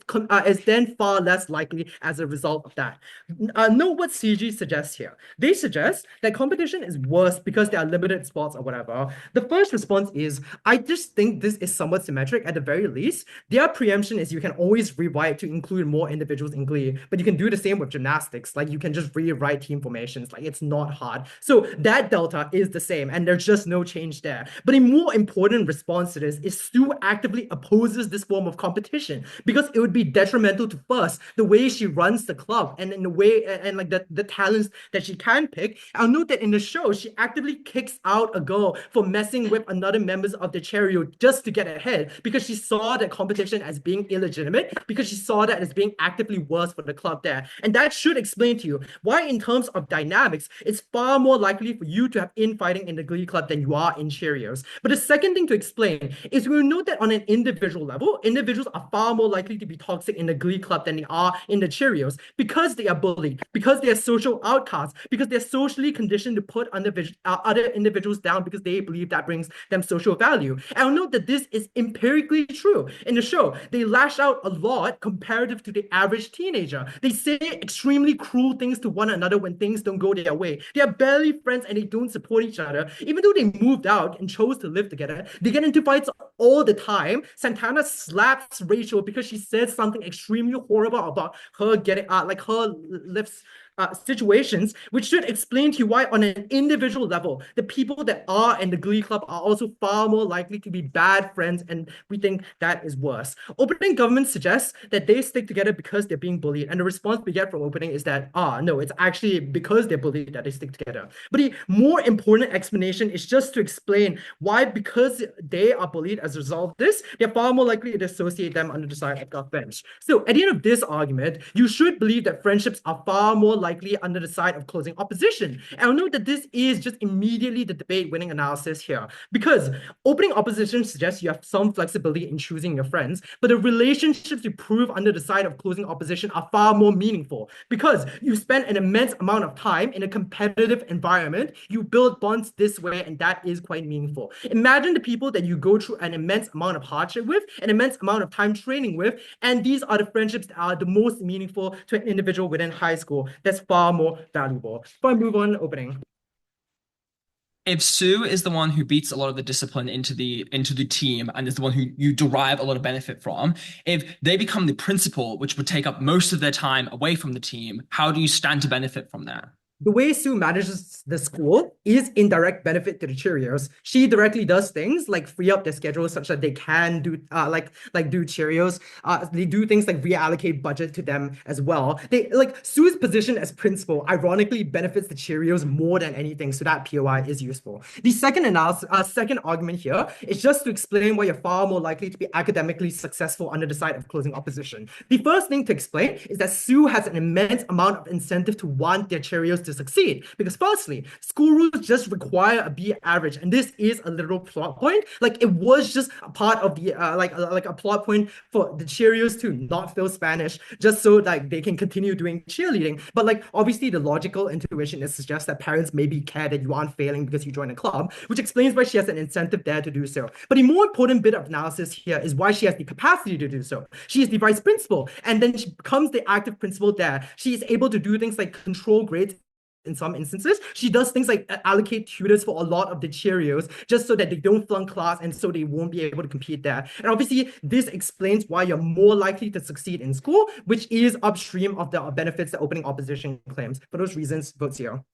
then far less likely as a result of that. Note what CG suggests here. They suggest that competition is worse because there are limited spots or whatever. The first response is, I just think this is somewhat symmetric. At the very least, their preemption is you can always rewrite to include more individuals in Glee, but you can do the same with gymnastics. Like you can just rewrite team formations. Like it's not hard. So that delta is the same, and there's just no change there. But a more important response to this is Stu actively opposes this form of competition because it would be detrimental to first the way she runs the club and in the way and like the talents that she can pick. I'll note that in the show she actively kicks out a girl for messing with another members of the Cheerio just to get ahead because she saw that competition as being illegitimate, because she saw that as being actively worse for the club there. And that should explain to you why, in terms of dynamics, it's far more likely for you to have infighting in the Glee Club than you are in Cheerios. But the second thing to explain is we'll note that on an individual level, individuals are far more likely to be toxic in the Glee Club than they are in the Cheerios because they are bullied, because they are social outcasts, because they're socially conditioned to put other individuals down because they believe that brings them social value. And I'll note that this is empirically true. In the show, they lash out a lot comparative to the average teenager. They say extremely cruel things to one another when things don't go their way. They are barely friends and they don't support each other. Even though they moved out and chose to live together, they get into fights all the time. Santana slaps Rachel because she says something extremely horrible about her getting her lips situations, which should explain to you why on an individual level, the people that are in the Glee Club are also far more likely to be bad friends, and we think that is worse. Opening government suggests that they stick together because they're being bullied, and the response we get from opening is that, no, it's actually because they're bullied that they stick together. But the more important explanation is just to explain why, because they are bullied as a result of this, they're far more likely to associate them under the side of GovBench. So at the end of this argument, you should believe that friendships are far more likely under the side of closing opposition. And I'll note that this is just immediately the debate-winning analysis here, because opening opposition suggests you have some flexibility in choosing your friends, but the relationships you prove under the side of closing opposition are far more meaningful because you spend an immense amount of time in a competitive environment, you build bonds this way, and that is quite meaningful. Imagine the people that you go through an immense amount of hardship with, an immense amount of time training with, and these are the friendships that are the most meaningful to an individual within high school. That's far more valuable. Before I move on, opening. If Sue is the one who beats a lot of the discipline into the team and is the one who you derive a lot of benefit from, if they become the principal, which would take up most of their time away from the team, how do you stand to benefit from that? The way Sue manages the school is in direct benefit to the Cheerios. She directly does things like free up their schedule such that they can do do Cheerios. They do things like reallocate budget to them as well. They Sue's position as principal ironically benefits the Cheerios more than anything, so that POI is useful. The second argument here is just to explain why you're far more likely to be academically successful under the side of closing opposition. The first thing to explain is that Sue has an immense amount of incentive to want their Cheerios to succeed, because firstly, school rules just require a B average, and this is a literal plot point. Like it was just a part of the a plot point for the Cheerios to not fail Spanish, just so like they can continue doing cheerleading. But like obviously the logical intuition is suggests that parents maybe care that you aren't failing because you join a club, which explains why she has an incentive there to do so. But the more important bit of analysis here is why she has the capacity to do so. She is the vice principal, and then she becomes the active principal there. She is able to do things like control grades in some instances. She does things like allocate tutors for a lot of the Cheerios just so that they don't flunk class and so they won't be able to compete there. And obviously, this explains why you're more likely to succeed in school, which is upstream of the benefits the opening opposition claims. For those reasons, vote zero.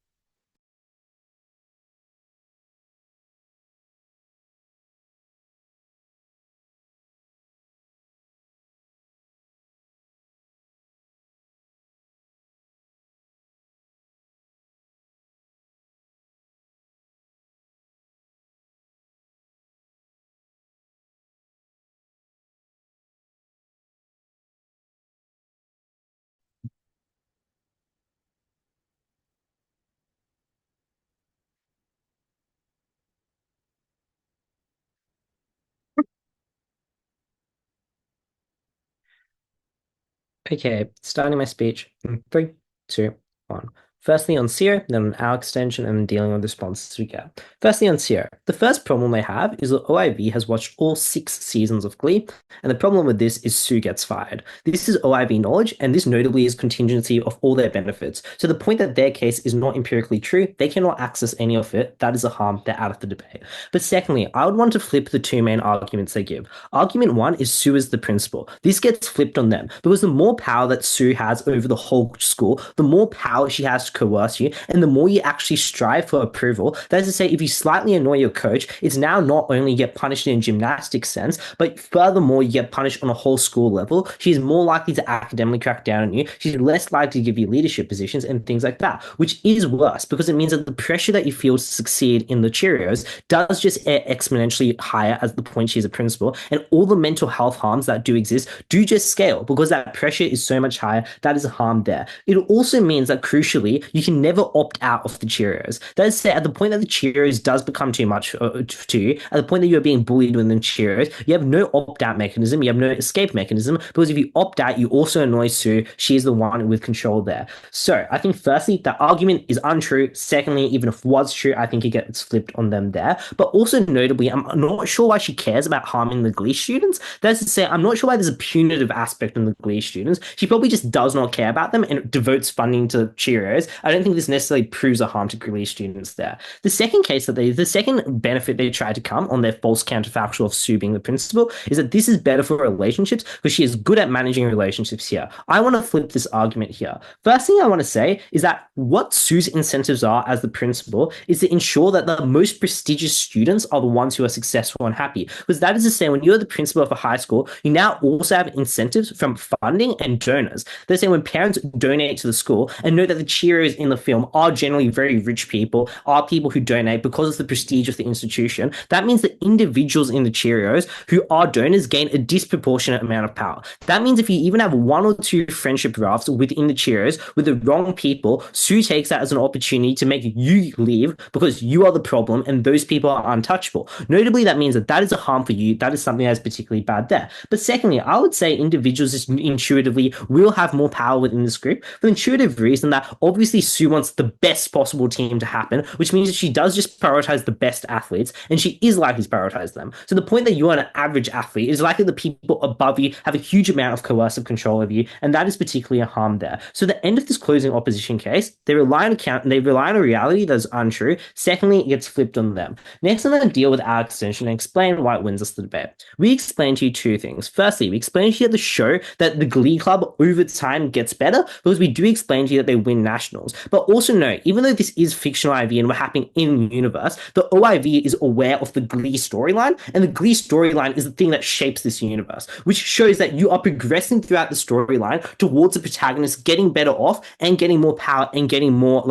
Okay, starting my speech in 3, 2, 1. Firstly on SEO, then on our extension, and then dealing with the responses we get. Firstly on SEO, the first problem they have is that OIV has watched all 6 seasons of Glee, and the problem with this is Sue gets fired. This is OIV knowledge, and this notably is contingency of all their benefits. So the point that their case is not empirically true, they cannot access any of it, that is a harm, they're out of the debate. But secondly, I would want to flip the 2 main arguments they give. Argument 1 is Sue is the principal. This gets flipped on them, because the more power that Sue has over the whole school, the more power she has to coerce you, and the more you actually strive for approval. That is to say, if you slightly annoy your coach, it's now not only you get punished in a gymnastics sense, but furthermore, you get punished on a whole school level. She's more likely to academically crack down on you. She's less likely to give you leadership positions and things like that, which is worse because it means that the pressure that you feel to succeed in the Cheerios does just exponentially higher as the point she's a principal, and all the mental health harms that do exist do just scale because that pressure is so much higher. That is a harm there. It also means that crucially, you can never opt out of the Cheerios. That is to say, at the point that the Cheerios does become too much to you, at the point that you're being bullied within the Cheerios, you have no opt-out mechanism, you have no escape mechanism, because if you opt out, you also annoy Sue. She is the one with control there. So I think firstly, that argument is untrue. Secondly, even if it was true, I think it gets flipped on them there. But also notably, I'm not sure why she cares about harming the Glee students. That is to say, I'm not sure why there's a punitive aspect in the Glee students. She probably just does not care about them and devotes funding to Cheerios. I don't think this necessarily proves a harm to Glee students there. The second benefit they tried to come on their false counterfactual of Sue being the principal is that this is better for relationships because she is good at managing relationships here. I want to flip this argument here. First thing I want to say is that what Sue's incentives are as the principal is to ensure that the most prestigious students are the ones who are successful and happy. Because that is to say, when you're the principal of a high school, you now also have incentives from funding and donors. They say when parents donate to the school and know that the Cheerios in the film are generally very rich people, are people who donate because of the prestige of the institution, that means that individuals in the Cheerios who are donors gain a disproportionate amount of power. That means if you even have 1 or 2 friendship rafts within the Cheerios with the wrong people, Sue takes that as an opportunity to make you leave because you are the problem and those people are untouchable. Notably, that means that is a harm for you. That is something that is particularly bad there. But secondly, I would say individuals just intuitively will have more power within this group for the intuitive reason that obviously Sue wants the best possible team to happen, which means that she does just prioritize the best athletes, and she is likely to prioritize them. So the point that you are an average athlete is likely the people above you have a huge amount of coercive control over you, and that is particularly a harm there. So the end of this closing opposition case, they rely on a reality that is untrue. Secondly, it gets flipped on them. Next, I'm going to deal with our extension and explain why it wins us the debate. We explain to you 2 things. Firstly, we explain to you at the show that the Glee Club over time gets better because we do explain to you that they win nationals. But also note, even though this is fictional IV and we're happening in the universe, the OIV is aware of the Glee storyline, and the Glee storyline is the thing that shapes this universe, which shows that you are progressing throughout the storyline towards the protagonist getting better off and getting more power and getting more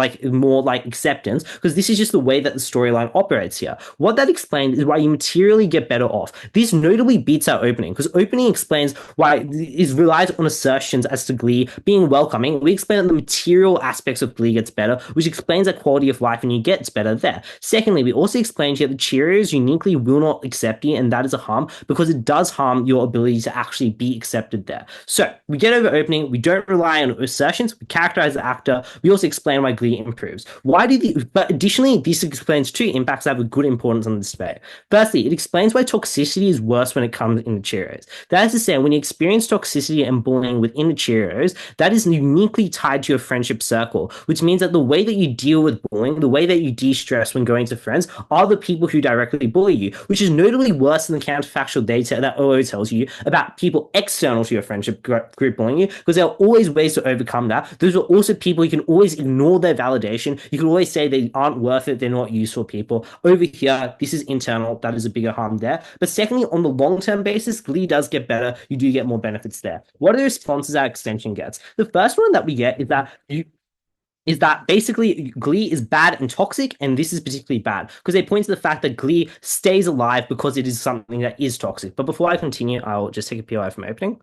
acceptance, because this is just the way that the storyline operates here. What that explains is why you materially get better off. This notably beats our opening, because opening explains why it relies on assertions as to Glee being welcoming. We explain that the material aspects of Glee gets better, which explains that quality of life and you get better there. Secondly, we also explain to you that the Cheerios uniquely will not accept you, and that is a harm because it does harm your ability to actually be accepted there. So we get over opening, we don't rely on assertions, we characterize the actor, we also explain why Glee improves. But additionally, this explains 2 impacts that have a good importance on this debate. Firstly, it explains why toxicity is worse when it comes in the Cheerios. That is to say, when you experience toxicity and bullying within the Cheerios, that is uniquely tied to your friendship circle. social, which means that the way that you deal with bullying, the way that you de-stress when going to friends, are the people who directly bully you, which is notably worse than the counterfactual data that OO tells you about people external to your friendship group bullying you, because there are always ways to overcome that. Those are also people you can always ignore their validation. You can always say they aren't worth it, they're not useful people. Over here, this is internal, that is a bigger harm there. But secondly, on the long-term basis, Glee does get better. You do get more benefits there. What are the responses our extension gets? The first one that we get is that basically Glee is bad and toxic, and this is particularly bad because they point to the fact that Glee stays alive because it is something that is toxic. But before I continue, I'll just take a POI from opening.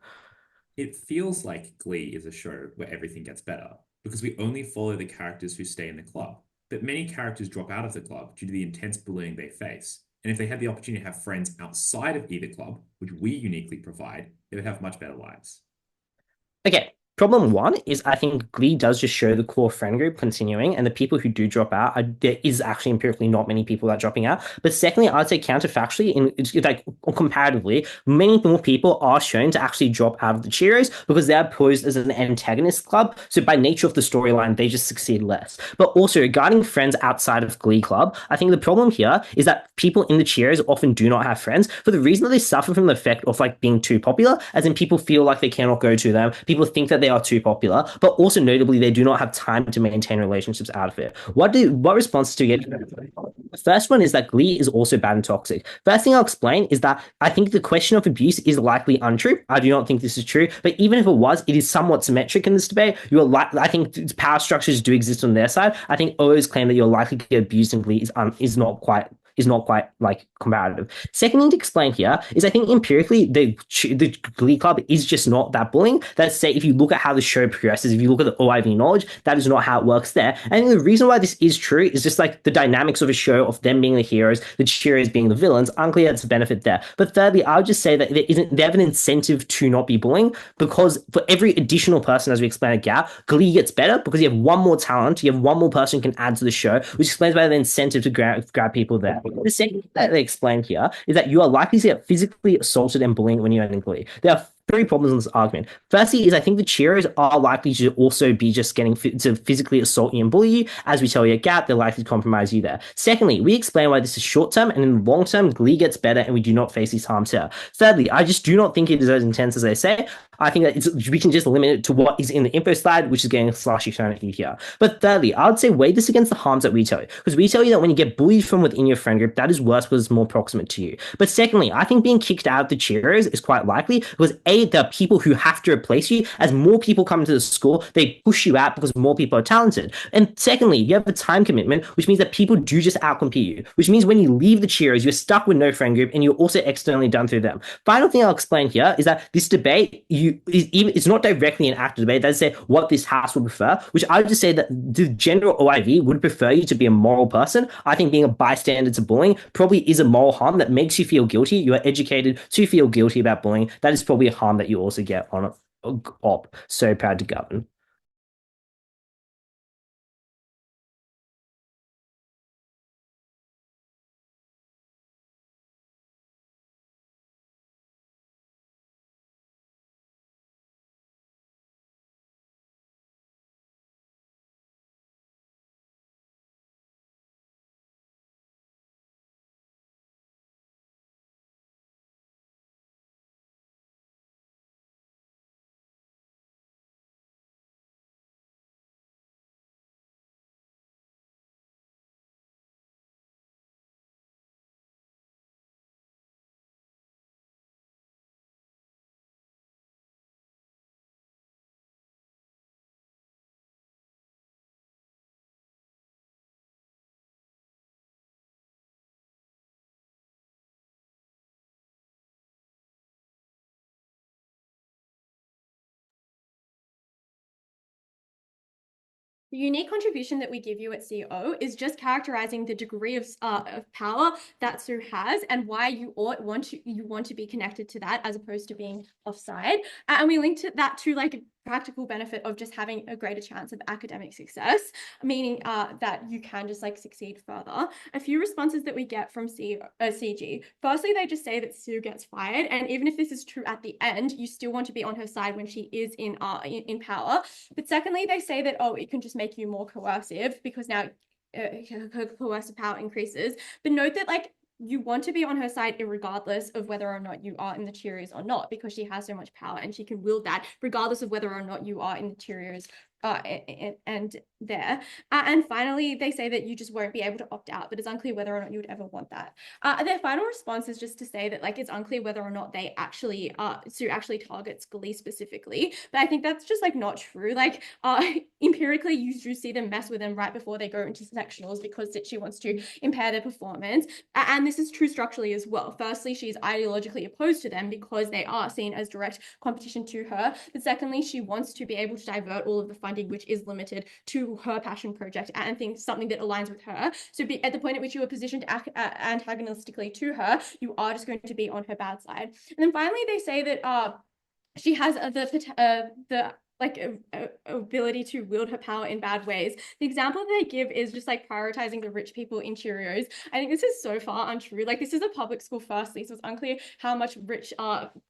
It feels like Glee is a show where everything gets better because we only follow the characters who stay in the club. But many characters drop out of the club due to the intense bullying they face. And if they had the opportunity to have friends outside of either club, which we uniquely provide, they would have much better lives. Okay, problem one is I think Glee does just show the core friend group continuing, and the people who do drop out, there is actually empirically not many people that are dropping out. But secondly, I'd say counterfactually, like comparatively, many more people are shown to actually drop out of the Cheerios because they're posed as an antagonist club. So by nature of the storyline, they just succeed less. But also regarding friends outside of Glee Club, I think the problem here is that people in the Cheerios often do not have friends for the reason that they suffer from the effect of like being too popular, as in people feel like they cannot go to them. People think that they are too popular, but also notably they do not have time to maintain relationships out of it. What responses do you get? The first one is that Glee is also bad and toxic. First thing I'll explain is that I think the question of abuse is likely untrue. I do not think this is true, but even if it was, it is somewhat symmetric in this debate. I think power structures do exist on their side. I think OO's claim that you're likely to get abused in Glee is not quite like comparative. Second thing to explain here is I think empirically the Glee Club is just not that bullying. Let's say if you look at how the show progresses, if you look at the OIV knowledge, that is not how it works there. And the reason why this is true is just like the dynamics of a show of them being the heroes, the Cheerios being the villains. Unclear that's a benefit there. But thirdly, I would just say that they have an incentive to not be bullying because for every additional person, as we explained at Gap, Glee gets better because you have one more talent, you have one more person who can add to the show, which explains why the incentive to grab people there. The second thing that they explain here is that you are likely to get physically assaulted and bullied when you're in Glee. There are three problems in this argument. Firstly is I think the Cheerios are likely to also be just getting to physically assault you and bully you. As we tell you at Gap, they're likely to compromise you there. Secondly, we explain why this is short term, and in the long term, Glee gets better and we do not face these harms here. Thirdly, I just do not think it is as intense as they say. I think that we can just limit it to what is in the info slide, which is getting a slushie thrown at you here. But thirdly, I would say weigh this against the harms that we tell you, because we tell you that when you get bullied from within your friend group, that is worse because it's more proximate to you. But secondly, I think being kicked out of the Cheerios is quite likely because A, there are people who have to replace you. As more people come into the school, they push you out because more people are talented. And secondly, you have a time commitment, which means that people do just outcompete you, which means when you leave the Cheerios, you're stuck with no friend group and you're also externally done through them. Final thing I'll explain here is that this debate, it's not directly an active debate. They say what this house would prefer, which I would just say that the general OIV would prefer you to be a moral person. I think being a bystander to bullying probably is a moral harm that makes you feel guilty. You are educated to feel guilty about bullying. That is probably a harm that you also get on op. So proud to govern. The unique contribution that we give you at CO is just characterizing the degree of power that Sue has and why you want to be connected to that as opposed to being offside. And we linked that to like practical benefit of just having a greater chance of academic success, meaning that you can just like succeed further. A few responses that we get from CG. Firstly, they just say that Sue gets fired, and even if this is true at the end, you still want to be on her side when she is in power. But secondly, they say that, oh, it can just make you more coercive because now her coercive power increases. But note that like you want to be on her side regardless of whether or not you are in the Cheerios or not, because she has so much power and she can wield that regardless of whether or not you are in the Cheerios and there. And finally, they say that you just won't be able to opt out, but it's unclear whether or not you would ever want that. Their final response is just to say that like it's unclear whether or not they actually Sue actually targets Glee specifically, but I think that's just like not true. Like empirically, you do see them mess with them right before they go into sectionals because she wants to impair their performance, and this is true structurally as well. Firstly, she's ideologically opposed to them because they are seen as direct competition to her, but secondly, she wants to be able to divert all of the funding which is limited to her passion project and something that aligns with her. So at the point at which you are positioned antagonistically to her, you are just going to be on her bad side. And then finally, they say that she has the ability to wield her power in bad ways. The example they give is just like prioritizing the rich people in Cheerios. I think this is so far untrue. Like this is a public school firstly, so it's unclear how much rich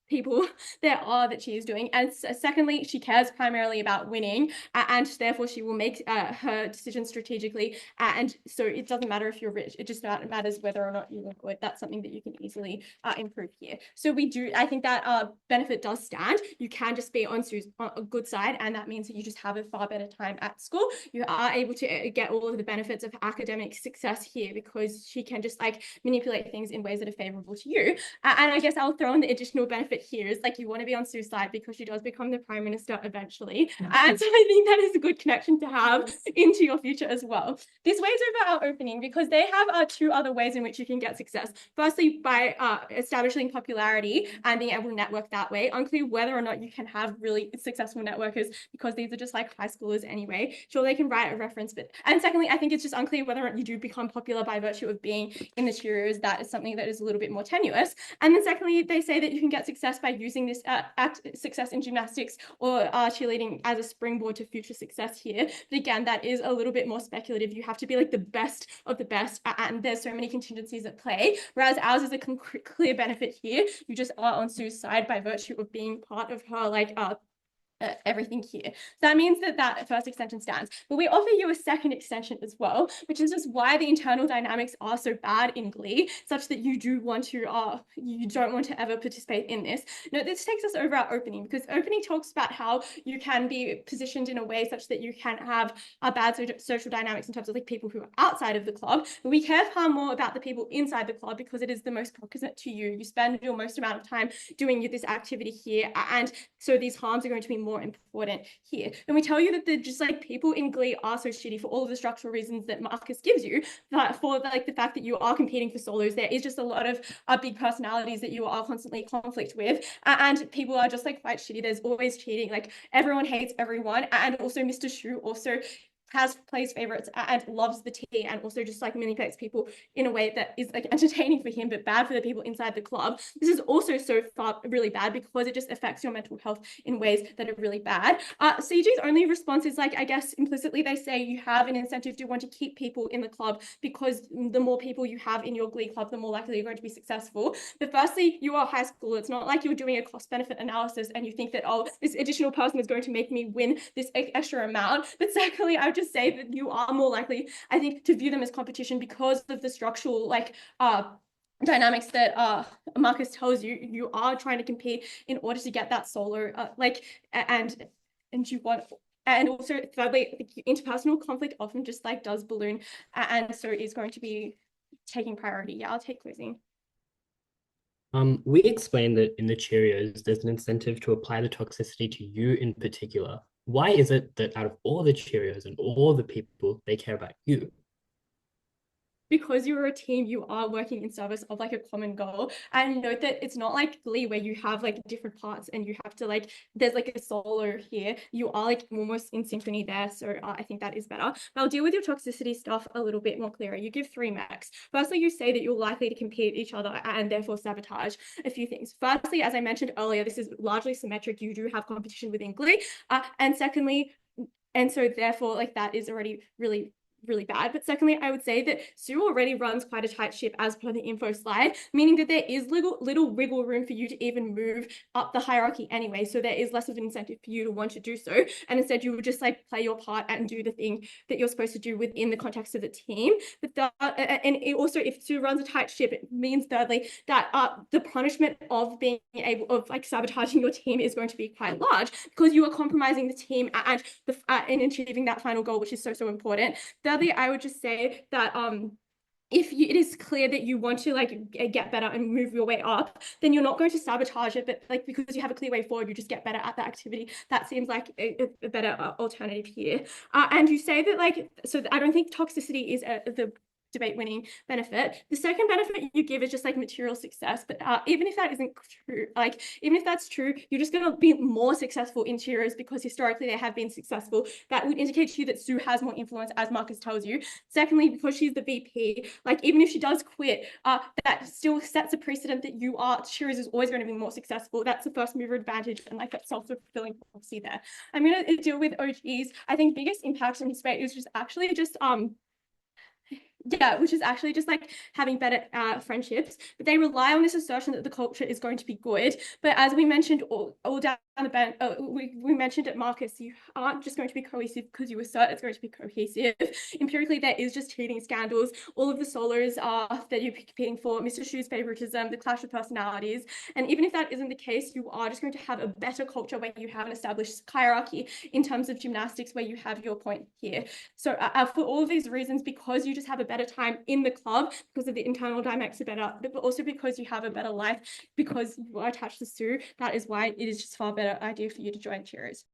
people there are that she is doing. And secondly, she cares primarily about winning, and therefore she will make her decisions strategically. And so it doesn't matter if you're rich, it just matters whether or not you look good. That's something that you can easily improve here. So I think that benefit does stand. You can just be on Sue's a good side, and that means that you just have a far better time at school. You are able to get all of the benefits of academic success here because she can just like manipulate things in ways that are favorable to you. And I guess I'll throw in the additional benefit here is like you want to be on Sue's side because she does become the prime minister eventually. And so I think that is a good connection to have into your future as well. This weighs over our opening because they have two other ways in which you can get success. Firstly, by establishing popularity and being able to network that way. Unclear whether or not you can have really successful networkers because these are just like high schoolers anyway. Sure, they can write a reference, and secondly, I think it's just unclear whether or not you do become popular by virtue of being in the Cheerios. That is something that is a little bit more tenuous. And then secondly, they say that you can get success by using this success in gymnastics or cheerleading as a springboard to future success here. But again, that is a little bit more speculative. You have to be like the best of the best, and there's so many contingencies at play, whereas ours is a clear benefit here. You just are on Sue's side by virtue of being part of her like everything here. So that means that first extension stands. But we offer you a second extension as well, which is just why the internal dynamics are so bad in Glee, such that you don't want to ever participate in this. Now, this takes us over our opening, because opening talks about how you can be positioned in a way such that you can have bad social dynamics in terms of like people who are outside of the club. But we care far more about the people inside the club because it is the most proximate to you. You spend your most amount of time doing this activity here, and so these harms are going to be more important here. And we tell you that the just like people in Glee are so shitty for all of the structural reasons that Markus gives you, but for like the fact that you are competing for solos, there is just a lot of big personalities that you are constantly in conflict with, and people are just like quite shitty. There's always cheating, like everyone hates everyone, and also Mr. Shu also plays favorites and loves the tea, and also just like manipulates people in a way that is like entertaining for him but bad for the people inside the club. This is also so far really bad because it just affects your mental health in ways that are really bad. CG's only response is like, I guess implicitly they say you have an incentive to want to keep people in the club because the more people you have in your Glee club, the more likely you're going to be successful. But firstly, you are high school. It's not like you're doing a cost benefit analysis and you think that, oh, this additional person is going to make me win this extra amount. But secondly, I would just say that you are more likely, I think, to view them as competition because of the structural like dynamics that Markus tells you. You are trying to compete in order to get that solo and you want. And also, thirdly, interpersonal conflict often just like does balloon, and so it is going to be taking priority. Yeah, I'll take closing. We explained that in the Cheerios, there's an incentive to apply the toxicity to you in particular. Why is it that out of all the Cheerios and all the people, they care about you? because you're a team, you are working in service of like a common goal. And note that it's not like Glee where you have like different parts and you have to like, there's like a solo here. You are like almost in synchrony there. So I think that is better. But I'll deal with your toxicity stuff a little bit more clearer. You give 3 max. Firstly, you say that you're likely to compete each other and therefore sabotage a few things. Firstly, as I mentioned earlier, this is largely symmetric. You do have competition within Glee. And secondly, and so therefore like that is already really bad. But secondly, I would say that Sue already runs quite a tight ship as per the info slide, meaning that there is little wiggle room for you to even move up the hierarchy anyway. So there is less of an incentive for you to want to do so. And instead you would just like play your part and do the thing that you're supposed to do within the context of the team. But and it also, if Sue runs a tight ship, it means thirdly that the punishment of being able of like sabotaging your team is going to be quite large because you are compromising the team and in achieving that final goal, which is so important. Thirdly, I would just say that if it is clear that you want to like get better and move your way up, then you're not going to sabotage it, but like because you have a clear way forward, you just get better at the activity. That seems like a better alternative here. And you say that like, so I don't think toxicity is the debate winning benefit. The second benefit you give is just like material success, but even if that isn't true, like even if that's true, you're just going to be more successful in Cheerios because historically they have been successful. That would indicate to you that Sue has more influence, as Markus tells you. Secondly, because she's the VP, like even if she does quit, that still sets a precedent that Cheerios is always going to be more successful. That's the first mover advantage and like that self-fulfilling prophecy there. I'm going to deal with OGs. I think biggest impact on this debate is just actually just which is actually just like having better friendships, but they rely on this assertion that the culture is going to be good. But as we mentioned all down the bench, we mentioned at Markus, you aren't just going to be cohesive because you assert it's going to be cohesive. Empirically, there is just cheating scandals, all of the solos that you're competing for, Mr. Shu's favoritism, the clash of personalities. And even if that isn't the case, you are just going to have a better culture where you have an established hierarchy in terms of gymnastics where you have your point here. So for all of these reasons, because you just have a better time in the club because of the internal dynamics are better, but also because you have a better life because you are attached to Sue, that is why it is just far better idea for you to join Cheerios.